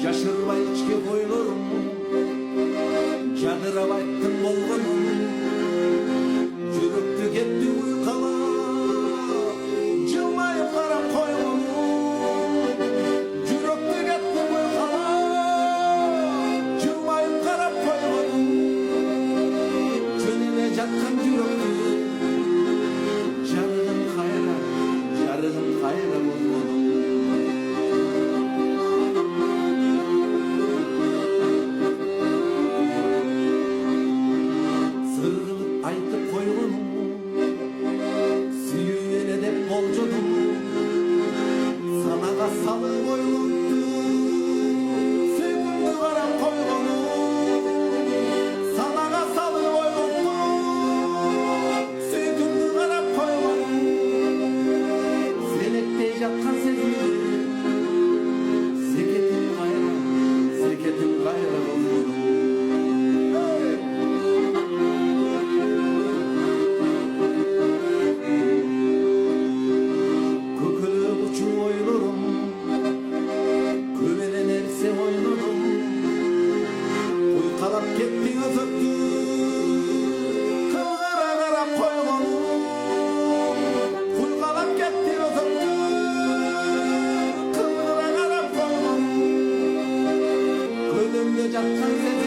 Жашырбай ичке бойлорум жадырап айттым болгонун жүрөктү кетти уйкалап жылмайып карап койгонун жүрөктү кетти уйкалап жылмайып карап койгонун жөн эле жаткан жүрөктү жарыгым кайра болгонун айтып койгонум сүйүү эле деп болжодум санага салып ойлопту сүйгүмдү карап койгонум санага салып ойлопту сүйгүмдү карап койгонум сенектей жаткан сезимди секетим кайра болгонум Uyqalap ketti özöktü kılgıra karap koygonum Uyqalap ketti özöktü kılgıra karap koygonum Ölümde jatkan